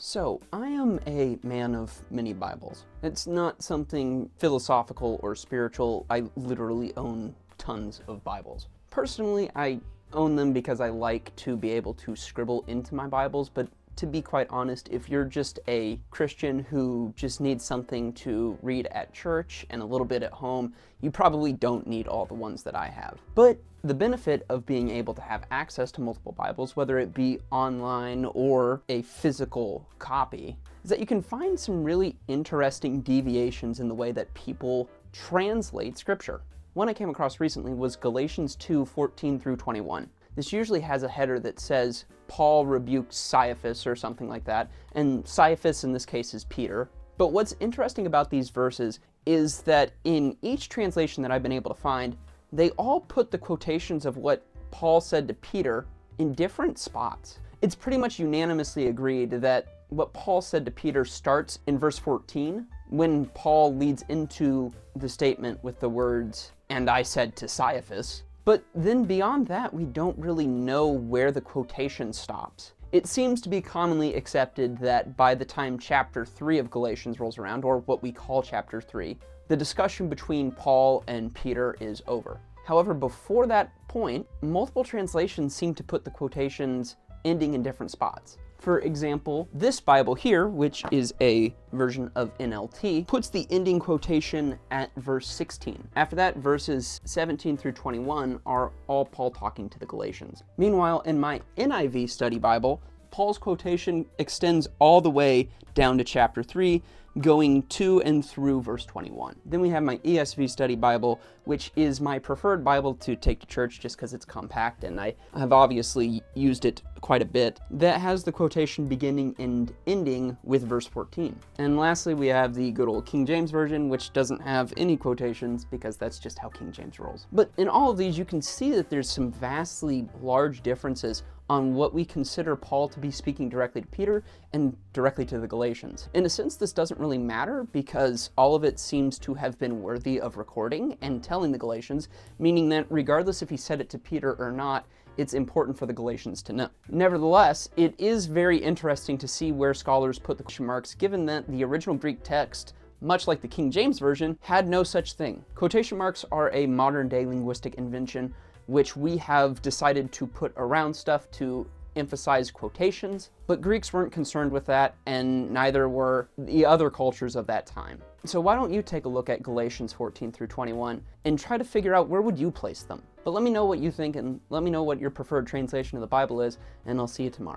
So, I am a man of many Bibles. It's not something philosophical or spiritual. I literally own tons of Bibles. Personally, I own them because I like to be able to scribble into my Bibles, but to be quite honest, if you're just a Christian who just needs something to read at church and a little bit at home, you probably don't need all the ones that I have. But the benefit of being able to have access to multiple Bibles, whether it be online or a physical copy, is that you can find some really interesting deviations in the way that people translate Scripture. One I came across recently was Galatians 2:14 through 21. This usually has a header that says, Paul rebukes Caiaphas or something like that, and Caiaphas in this case is Peter. But what's interesting about these verses is that in each translation that I've been able to find, they all put the quotations of what Paul said to Peter in different spots. It's pretty much unanimously agreed that what Paul said to Peter starts in verse 14, when Paul leads into the statement with the words, "And I said to Caiaphas." But then beyond that, we don't really know where the quotation stops. It seems to be commonly accepted that by the time chapter 3 of Galatians rolls around, or what we call chapter 3, the discussion between Paul and Peter is over. However, before that point, multiple translations seem to put the quotations ending in different spots. For example, this Bible here, which is a version of NLT, puts the ending quotation at verse 16. After that, verses 17 through 21 are all Paul talking to the Galatians. Meanwhile, in my NIV study Bible, Paul's quotation extends all the way down to chapter 3, going to and through verse 21. Then we have my ESV study Bible, which is my preferred Bible to take to church just because it's compact, and I have obviously used it quite a bit. That has the quotation beginning and ending with verse 14. And lastly, we have the good old King James Version, which doesn't have any quotations because that's just how King James rolls. But in all of these, you can see that there's some vastly large differences on what we consider Paul to be speaking directly to Peter and directly to the Galatians. In a sense, this doesn't really matter because all of it seems to have been worthy of recording and telling the Galatians, meaning that regardless if he said it to Peter or not, it's important for the Galatians to know. Nevertheless, it is very interesting to see where scholars put the question marks, given that the original Greek text, much like the King James Version, had no such thing. Quotation marks are a modern-day linguistic invention which we have decided to put around stuff to emphasize quotations, but Greeks weren't concerned with that, and neither were the other cultures of that time. So why don't you take a look at Galatians 14 through 21 and try to figure out where would you place them? But let me know what you think, and let me know what your preferred translation of the Bible is, and I'll see you tomorrow.